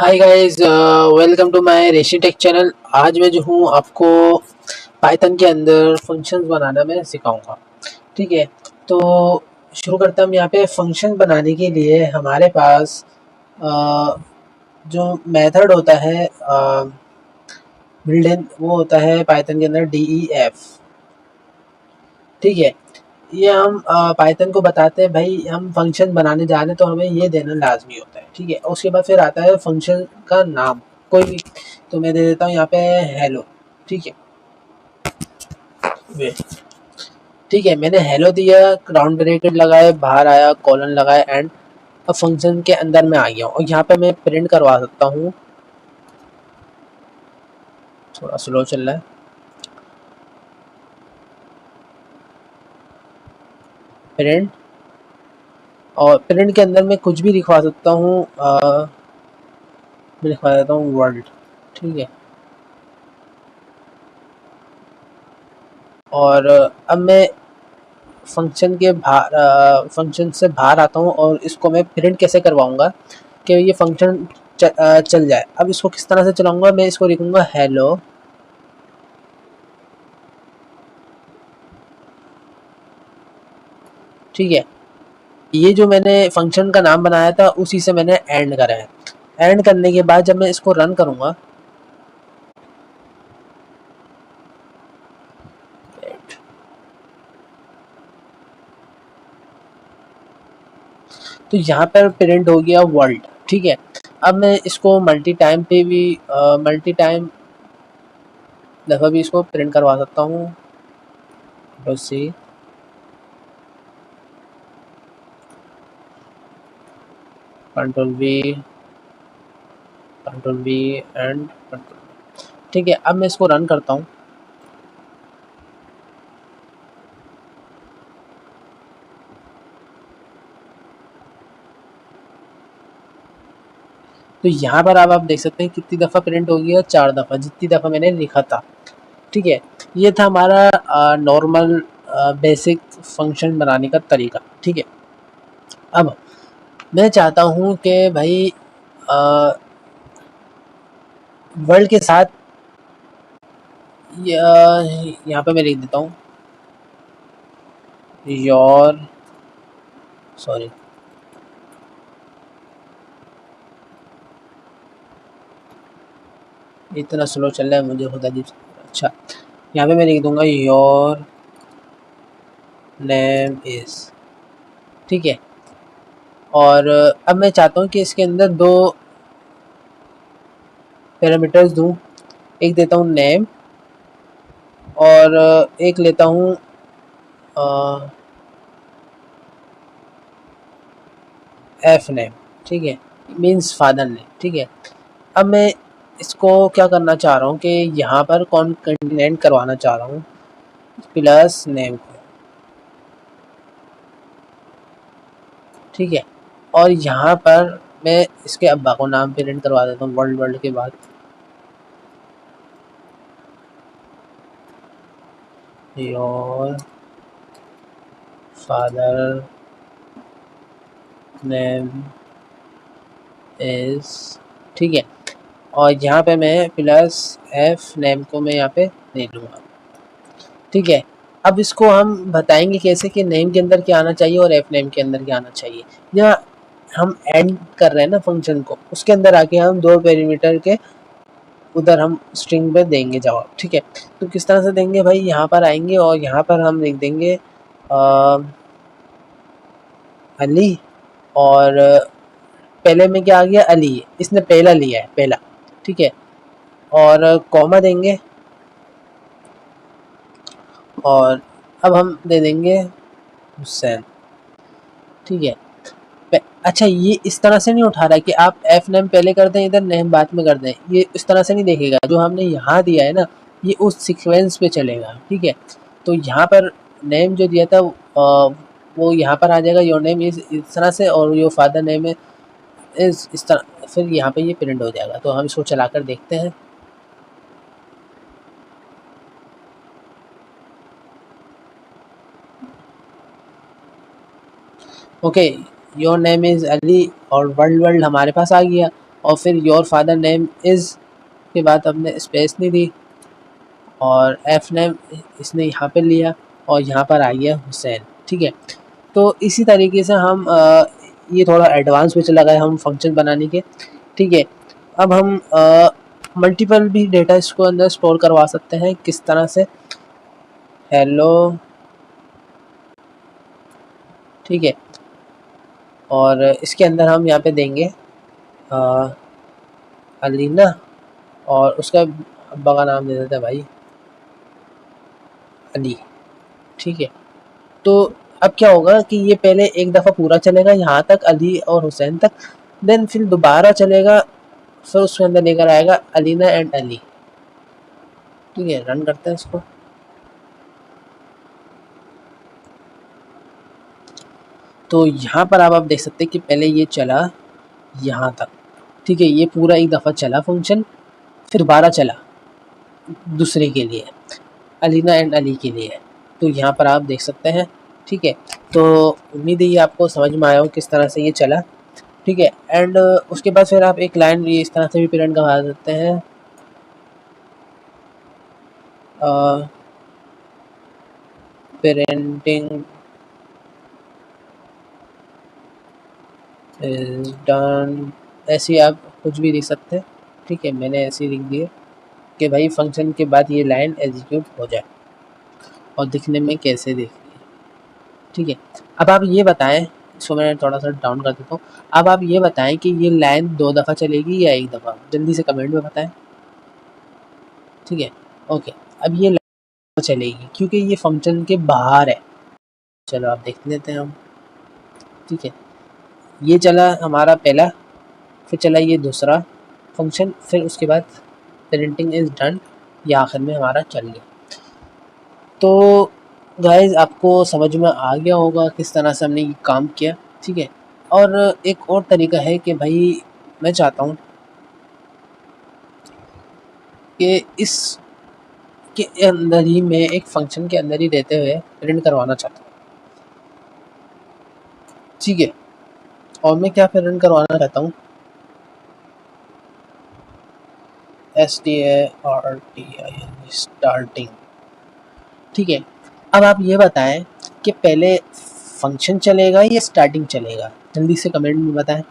Hi guys, welcome to my Reshi tech channel. आज मैं जो हूँ आपको पाइथन के अंदर फंक्शंस बनाना मैं सिखाऊंगा। ठीक है, तो शुरू करता हूँ। यहाँ पे फंक्शन बनाने के लिए हमारे पास जो मेथड होता है बिल्ड इन, वो होता है पाइथन के अंदर DEF। ठीक है, ये हम पाइथन को बताते हैं भाई हम फंक्शन बनाने जा रहे हैं तो हमें ये देना लाजमी होता है। ठीक है, उसके बाद फिर आता है फंक्शन का नाम कोई भी, तो मैं दे देता हूँ यहाँ पे हेलो। ठीक है, वेट। ठीक है, मैंने हेलो दिया, राउंड ब्रैकेट लगाए, बाहर आया, कॉलन लगाया, एंड अब फंक्शन के अंदर मैं आ गया हूँ और यहाँ पे मैं प्रिंट करवा सकता हूँ। थोड़ा स्लो चल रहा है। प्रिंट, और प्रिंट के अंदर मैं कुछ भी लिखवा सकता हूँ। मैं लिखवा देता हूँ वर्ल्ड। ठीक है, और अब मैं फंक्शन से बाहर आता हूँ और इसको मैं प्रिंट कैसे करवाऊंगा कि ये फंक्शन चल जाए। अब इसको किस तरह से चलाऊंगा, मैं इसको लिखूंगा हेलो। ठीक है, ये जो मैंने फंक्शन का नाम बनाया था उसी से मैंने एंड करा है। एंड करने के बाद जब मैं इसको रन करूंगा, तो यहाँ पर प्रिंट हो गया वर्ल्ड। ठीक है, अब मैं इसको मल्टी टाइम दफ़ा भी इसको प्रिंट करवा सकता हूँ। C control V and control. ठीक है, अब मैं इसको रन करता हूँ। तो यहाँ पर अब आप देख सकते हैं कितनी दफ़ा प्रिंट हो गया, 4 दफ़ा, जितनी दफ़ा मैंने लिखा था। ठीक है, ये था हमारा नॉर्मल बेसिक फंक्शन बनाने का तरीका। ठीक है, अब मैं चाहता हूँ कि भाई वर्ल्ड के साथ यहाँ पे मैं लिख देता हूँ योर, सॉरी, इतना स्लो चल रहा है मुझे खुद अजीब। अच्छा, यहाँ पे मैं लिख दूंगा योर नेम इज। ठीक है, और अब मैं चाहता हूँ कि इसके अंदर 2 पैरामीटर्स दूँ। एक देता हूँ नेम और एक लेता हूँ एफ नेम। ठीक है, मीन्स फादर नेम। ठीक है, अब मैं इसको क्या करना चाह रहा हूँ कि यहाँ पर कॉन्केटेनेट करवाना चाह रहा हूँ प्लस नेम को। ठीक है, और यहाँ पर मैं इसके अब्बा को नाम प्रिंट करवा देता हूँ वर्ल्ड के बाद। Your father name is. ठीक है, और यहाँ पे मैं प्लस एफ नेम को मैं यहाँ पे दे दूँगा। ठीक है, अब इसको हम बताएंगे कैसे कि नेम के अंदर क्या आना चाहिए और एफ नेम के अंदर क्या आना चाहिए। या हम एंड कर रहे हैं ना फंक्शन को, उसके अंदर आके हम 2 पैरामीटर के उधर हम स्ट्रिंग पे देंगे जवाब। ठीक है, तो किस तरह से देंगे भाई, यहाँ पर आएंगे और यहाँ पर हम लिख देंगे अली, और पहले में क्या आ गया, अली, इसने पहला लिया है, पहला। ठीक है, और कॉमा देंगे और अब हम दे देंगे हुसैन। ठीक है, अच्छा, ये इस तरह से नहीं उठा रहा है कि आप एफ नेम पहले कर दें इधर नेम बाद में कर दें, ये इस तरह से नहीं देखेगा। जो हमने यहाँ दिया है ना, ये उस सीक्वेंस पे चलेगा। ठीक है, तो यहाँ पर नेम जो दिया था वो यहाँ पर आ जाएगा, योर नेम इस तरह से, और योर फादर नेम इस तरह, फिर यहाँ पे ये प्रिंट हो जाएगा। तो हम इसको चलाकर देखते हैं। Okay, your name is Ali और वर्ल्ड हमारे पास आ गया। और फिर योर फादर नेम इज़ के बाद हमने स्पेस नहीं दी और एफ नेम इसने यहाँ पे लिया और यहाँ पर आई है हुसैन। ठीक है, तो इसी तरीके से हम ये थोड़ा एडवांस में चला गए हम फंक्शन बनाने के। ठीक है, अब हम मल्टीपल भी डेटा इसको अंदर स्टोर करवा सकते हैं। किस तरह से? हेलो, ठीक है, और इसके अंदर हम यहाँ पे देंगे अलीना और उसका अब्बा का नाम दे देते हैं भाई अली। ठीक है, तो अब क्या होगा कि ये पहले एक दफ़ा पूरा चलेगा यहाँ तक अली और हुसैन तक, देन फिर दोबारा चलेगा, फिर उसके अंदर लेकर आएगा अलीना एंड अली। ठीक है, रन करते हैं इसको। तो यहाँ पर आप देख सकते हैं कि पहले ये चला यहाँ तक। ठीक है, ये पूरा एक दफ़ा चला फंक्शन, फिर दोबारा चला दूसरे के लिए, अलीना एंड अली के लिए। तो यहाँ पर आप देख सकते हैं। ठीक है, तो उम्मीद है ये आपको समझ में आया हो किस तरह से ये चला। ठीक है, एंड उसके बाद फिर आप एक लाइन ये इस तरह से भी प्रिंट करवा सकते हैं, पेरेंटिंग इज डन, ऐसी आप कुछ भी लिख सकते हैं। ठीक है, मैंने ऐसे लिख दिया कि भाई फंक्शन के बाद ये लाइन एग्जीक्यूट हो जाए और दिखने में कैसे दिख रही है। ठीक है, अब आप ये बताएं, इसको मैं थोड़ा सा डाउन कर देता हूँ। अब आप ये बताएं कि ये लाइन 2 दफ़ा चलेगी या 1 दफ़ा, जल्दी से कमेंट में बताएं। ठीक है, ओके, अब ये लाइन चलेगी क्योंकि ये फंक्शन के बाहर है। चलो आप देख लेते हैं हम। ठीक है, ये चला हमारा पहला, फिर चला ये दूसरा फंक्शन, फिर उसके बाद पेरेंटिंग इज़ डन, ये आखिर में हमारा चल गया। तो गाइस आपको समझ में आ गया होगा किस तरह से हमने ये काम किया। ठीक है, और एक और तरीका है कि भाई मैं चाहता हूँ कि इस के अंदर ही मैं एक फंक्शन के अंदर ही रहते हुए प्रिंट करवाना चाहता हूँ। ठीक है, और मैं क्या प्रिंट करवाना चाहता हूँ, STARTING, स्टार्टिंग। ठीक है, अब आप ये बताएं कि पहले फंक्शन चलेगा या स्टार्टिंग चलेगा, जल्दी से कमेंट में बताएं।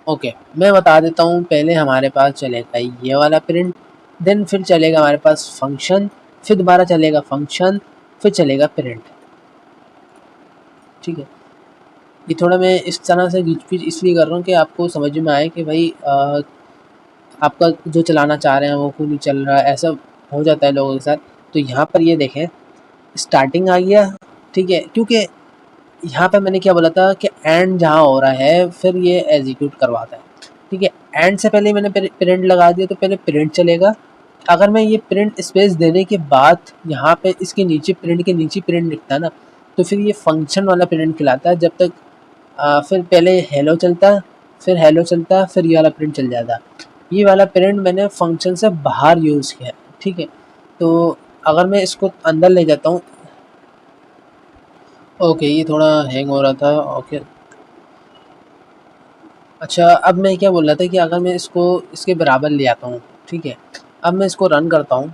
ओके, मैं बता देता हूँ। पहले हमारे पास चलेगा ये वाला प्रिंट, देन फिर चलेगा हमारे पास फंक्शन, फिर दोबारा चलेगा फंक्शन, फिर चलेगा प्रिंट। ठीक है, ये थोड़ा मैं इस तरह से घिच पिच इसलिए कर रहा हूँ कि आपको समझ में आए कि भाई आपका जो चलाना चाह रहे हैं वो क्यों नहीं चल रहा है, ऐसा हो जाता है लोगों के साथ। तो यहाँ पर ये देखें, स्टार्टिंग आ गया। ठीक है, क्योंकि यहाँ पे मैंने क्या बोला था कि एंड जहाँ हो रहा है फिर ये एग्जीक्यूट करवाता है। ठीक है, एंड से पहले मैंने प्रिंट लगा दिया तो पहले प्रिंट चलेगा। अगर मैं ये प्रिंट स्पेस देने के बाद यहाँ पे इसके नीचे प्रिंट के नीचे प्रिंट लिखता है ना, तो फिर ये फंक्शन वाला प्रिंट खिलाता है। जब तक फिर पहले हेलो चलता, फिर हेलो चलता, फिर ये वाला प्रिंट चल जाता। ये वाला प्रिंट मैंने फंक्शन से बाहर यूज़ किया है। ठीक है, तो अगर मैं इसको अंदर ले जाता हूँ, ओके, ये थोड़ा हैंग हो रहा था। ओके, अच्छा, अब मैं क्या बोल रहा था कि अगर मैं इसको इसके बराबर ले आता हूँ। ठीक है, अब मैं इसको रन करता हूँ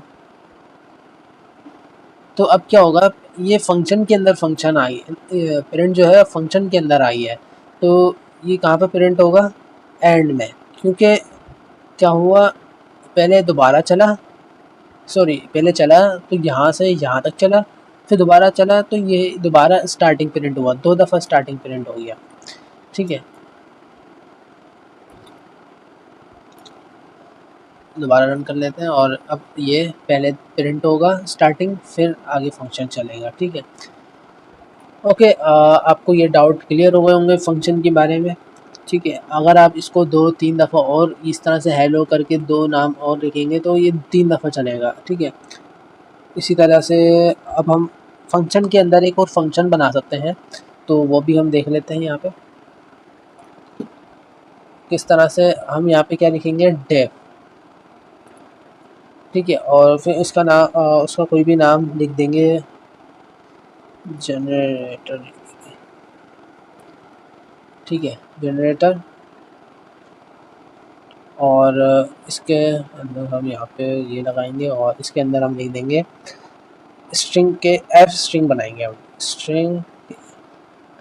तो अब क्या होगा, ये फंक्शन के अंदर फंक्शन आई है, प्रिंट जो है फंक्शन के अंदर आई है। तो ये कहाँ पे प्रिंट होगा? एंड में, क्योंकि क्या हुआ, पहले दोबारा चला, सॉरी पहले चला तो यहाँ से यहाँ तक चला, फिर दोबारा चला तो ये दोबारा स्टार्टिंग प्रिंट हुआ, 2 दफ़ा स्टार्टिंग प्रिंट हो गया। ठीक है, दोबारा रन कर लेते हैं और अब ये पहले प्रिंट होगा स्टार्टिंग, फिर आगे फंक्शन चलेगा। ठीक है, ओके, आपको ये डाउट क्लियर हो गए होंगे फंक्शन के बारे में। ठीक है, अगर आप इसको 2-3 दफ़ा और इस तरह से हेलो करके 2 नाम और लिखेंगे तो ये 3 दफ़ा चलेगा। ठीक है, इसी तरह से अब हम फंक्शन के अंदर एक और फंक्शन बना सकते हैं, तो वो भी हम देख लेते हैं यहाँ पे किस तरह से। हम यहाँ पे क्या लिखेंगे, डेफ। ठीक है, और फिर उसका नाम उसका कोई भी नाम लिख देंगे, जनरेटर। ठीक है, जनरेटर और इसके अंदर हम यहाँ पे ये लगाएंगे और इसके अंदर हम लिख देंगे स्ट्रिंग के एफ स्ट्रिंग बनाएंगे हम स्ट्रिंग।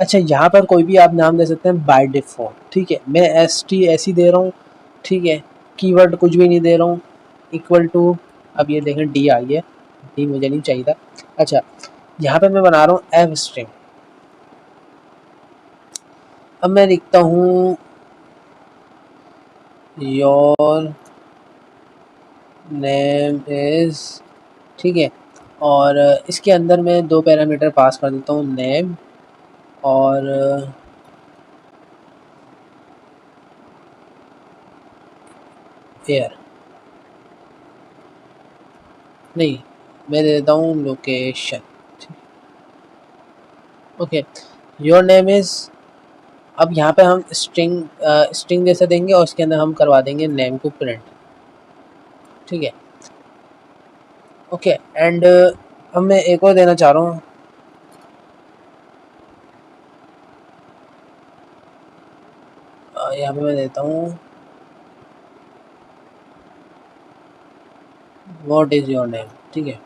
अच्छा, यहाँ पर कोई भी आप नाम दे सकते हैं बाय डिफ़ॉल्ट, ठीक है। मैं एस टी ऐसी दे रहा हूँ, ठीक है। कीवर्ड कुछ भी नहीं दे रहा हूँ। इक्वल टू, अब ये देखें डी आई है, डी मुझे नहीं चाहिए था। अच्छा, यहाँ पे मैं बना रहा हूँ एफ स्ट्रिंग। अब मैं लिखता हूँ योर नेम इज़, ठीक है। और इसके अंदर मैं 2 पैरामीटर पास कर देता हूँ, नेम और एयर, नहीं, मैं दे देता हूँ location. Okay, your name is, अब यहाँ पे हम स्ट्रिंग जैसा देंगे और इसके अंदर हम करवा देंगे नेम को प्रिंट, ठीक है। ओके, एंड अब मैं एक और देना चाह रहा हूँ, यहाँ पे मैं देता हूँ व्हाट इज़ योर नेम, ठीक है।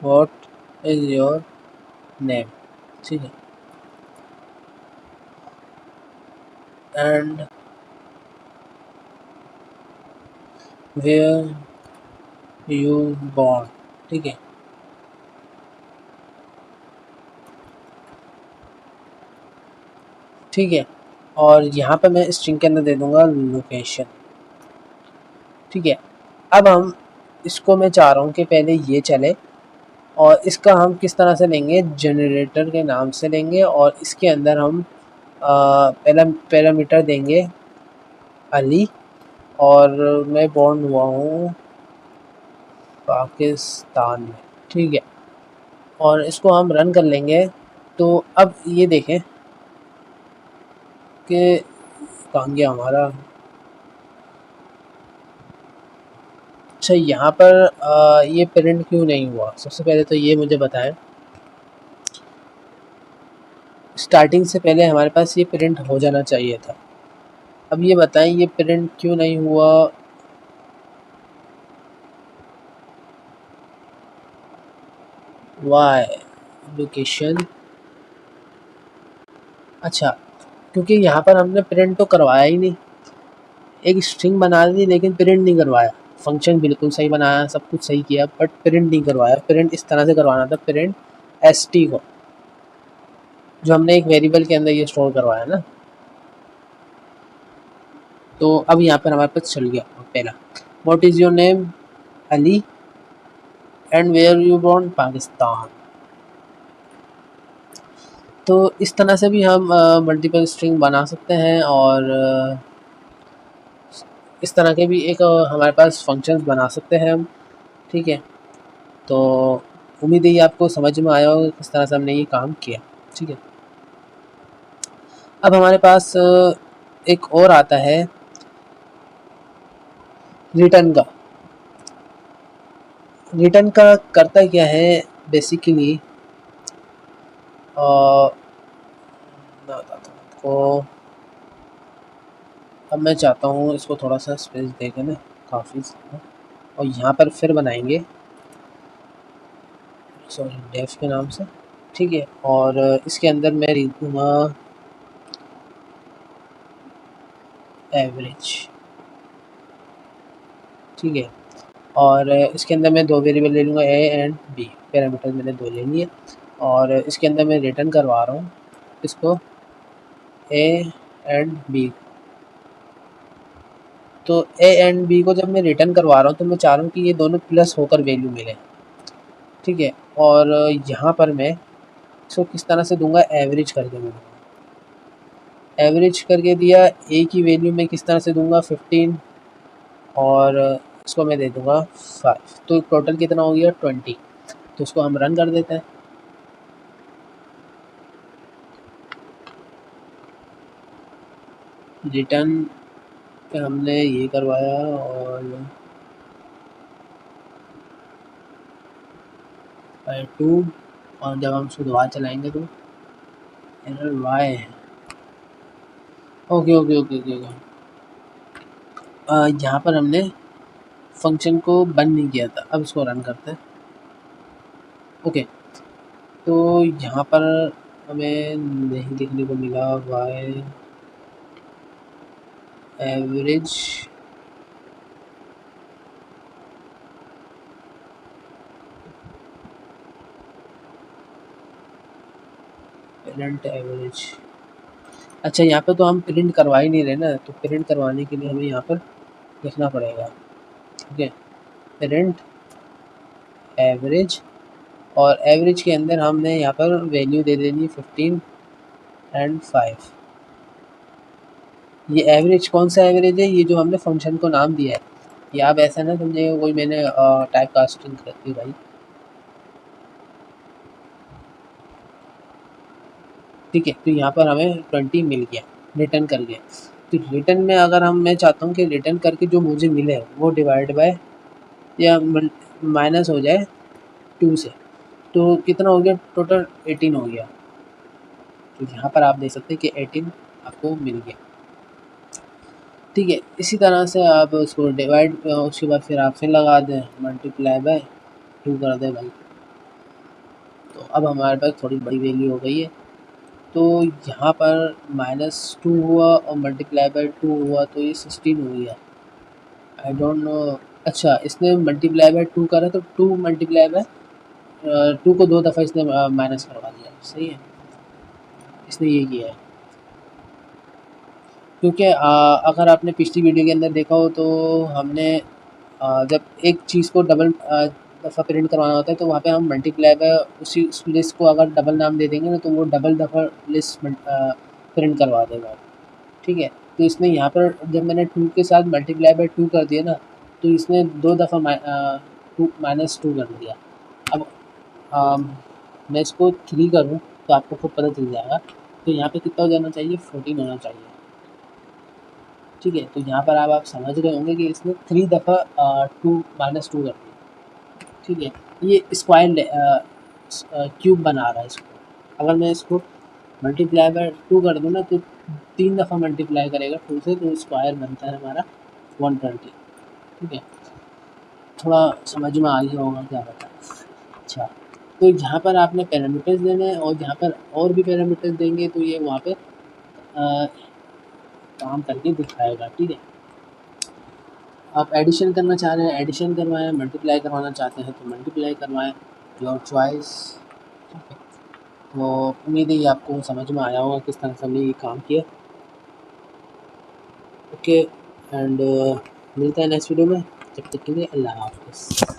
व्हाट इज़ योर नेम, ठीक है। एंड वेयर यू बॉर्न, ठीक है। ठीक है, और यहाँ पे मैं स्ट्रिंग के अंदर दे दूँगा लोकेशन, ठीक है। अब हम इसको, मैं चाह रहा हूँ कि पहले ये चले और इसका हम किस तरह से लेंगे, जनरेटर के नाम से लेंगे और इसके अंदर हम पहला पैरामीटर देंगे अली और मैं बॉर्न हुआ हूँ पाकिस्तान में, ठीक है। और इसको हम रन कर लेंगे। तो अब ये देखें कि कहाँ गया हमारा। अच्छा, यहाँ पर ये प्रिंट क्यों नहीं हुआ, सबसे पहले तो ये मुझे बताएं। स्टार्टिंग से पहले हमारे पास ये प्रिंट हो जाना चाहिए था। अब ये बताएं ये प्रिंट क्यों नहीं हुआ। वाई लोकेशन, अच्छा, क्योंकि यहाँ पर हमने प्रिंट तो करवाया ही नहीं, एक स्ट्रिंग बना दी लेकिन प्रिंट नहीं करवाया। फंक्शन बिल्कुल सही बनाया, सब कुछ सही किया, बट प्रिंट नहीं करवाया। प्रिंट इस तरह से करवाना था, प्रिंट एस टी को, जो हमने एक वेरिएबल के अंदर ये स्टोर करवाया ना। तो अब यहाँ पर हमारे पास चल गया पहला, what is your name Ali and where you born Pakistan. तो इस तरह से भी हम मल्टीपल स्ट्रिंग बना सकते हैं और इस तरह के भी एक हमारे पास फंक्शंस बना सकते हैं हम, ठीक है। तो उम्मीद है ये आपको समझ में आया होगा किस तरह से हमने ये काम किया, ठीक है। अब हमारे पास एक और आता है रिटर्न का। रिटर्न का करता क्या है बेसिकली, मैं बताता हूँ आपको। अब मैं चाहता हूँ इसको थोड़ा सा स्पेस देके ना, काफ़ी, और यहाँ पर फिर बनाएंगे, सॉरी, डेफ के नाम से, ठीक है। और इसके अंदर मैं लिख दूँगा एवरेज, ठीक है। और इसके अंदर मैं 2 वेरिएबल ले लूँगा, ए एंड बी, पैरामीटर मैंने 2 ले लिए। और इसके अंदर मैं रिटर्न करवा रहा हूँ इसको ए एंड बी। तो ए एंड बी को जब मैं रिटर्न करवा रहा हूँ तो मैं चाह रहा हूँ कि ये दोनों प्लस होकर वैल्यू मिले, ठीक है। और यहाँ पर मैं इसको किस तरह से दूंगा, एवरेज करके मैं एवरेज करके दिया। ए की वैल्यू मैं किस तरह से दूंगा 15 और इसको मैं दे दूंगा 5, तो टोटल कितना हो गया 20। तो इसको हम रन कर देते हैं। रिटर्न पे हमने ये करवाया और 2, और जब हम उसको दोबारा चलाएंगे तो एरर वाई है। Okay okay okay okay okay. यहाँ पर हमने फंक्शन को बंद नहीं किया था, अब इसको रन करते हैं। ओके, तो यहाँ पर हमें नहीं देखने को मिला वाई एवरेज। पेरेंट एवरेज, अच्छा यहाँ पे तो हम प्रिंट करवा ही नहीं रहे ना, तो प्रिंट करवाने के लिए हमें यहाँ पर लिखना पड़ेगा। ठीक है, प्रिंट एवरेज, और एवरेज के अंदर हमने यहाँ पर वैल्यू दे देनी 15 एंड 5। ये एवरेज कौन सा एवरेज है? ये जो हमने फंक्शन को नाम दिया है। ये आप ऐसा ना समझिएगा कोई मैंने टाइप कास्टिंग कर दी भाई। ठीक है, तो यहाँ पर हमें 20 मिल गया, रिटर्न कर गया। तो रिटर्न में अगर मैं चाहता हूँ कि रिटर्न करके जो मुझे मिले वो डिवाइड बाय या माइनस हो जाए 2 से, तो कितना हो गया टोटल? 18 हो गया। तो यहाँ पर आप देख सकते हैं कि 18 आपको मिल गया। ठीक है, इसी तरह से आप उसको डिवाइड, उसके बाद फिर आप फिर लगा दें मल्टीप्लाई बाय 2 कर दें भाई। तो अब हमारे पास थोड़ी बड़ी वैल्यू हो गई है। तो यहाँ पर -2 हुआ और मल्टीप्लाई बाय 2 हुआ, तो ये 16 हो गया। आई डोंट नो, अच्छा इसने मल्टीप्लाई बाय 2 करा तो 2 मल्टीप्लाई बाय 2 को 2 दफ़ा इसने माइनस करवा दिया। सही है, इसने ये किया है। क्योंकि अगर आपने पिछली वीडियो के अंदर देखा हो तो हमने जब एक चीज़ को डबल दफ़ा प्रिंट करवाना होता है तो वहाँ पे हम मल्टीप्लाई बाय उस लिस्ट को अगर डबल नाम दे देंगे ना, तो वो डबल दफ़ा लिस्ट प्रिंट करवा देगा। ठीक है, तो इसने यहाँ पर जब मैंने 2 के साथ मल्टीप्लाई बाय 2 कर दिया ना, तो इसने 2 दफ़ा -2 कर दिया। अब मैं इसको 3 करूँ तो आपको खुद पता चल जाएगा। तो यहाँ पे कितना हो जाना चाहिए? 14 होना चाहिए। ठीक है, तो यहाँ पर आप समझ रहे होंगे कि इसने 3 दफ़ा 2 -2 कर दिया। ठीक है, ये स्क्वायर क्यूब बना रहा है इसको। अगर मैं इसको मल्टीप्लाई बाय 2 कर दूँ ना, तो 3 दफ़ा मल्टीप्लाई करेगा 2 से, तो स्क्वायर बनता है हमारा 120। ठीक है, थोड़ा समझ में आ गया होगा क्या पता। अच्छा, तो जहाँ पर आपने पैरामीटर्स देने हैं और जहाँ पर और भी पैरामीटर्स देंगे तो ये वहाँ पे काम करके दिखाएगा। ठीक है, आप एडिशन करना चाह रहे हैं एडिशन करवाएं, मल्टीप्लाई करवाना चाहते हैं तो मल्टीप्लाई करवाएं, योर चॉइस। ठीक है, तो उम्मीद है ये आपको समझ में आया होगा किस तरह से हमने ये काम किया। ओके, एंड मिलते हैं नेक्स्ट वीडियो में, जब तक के लिए अल्लाह हाफ़िज़।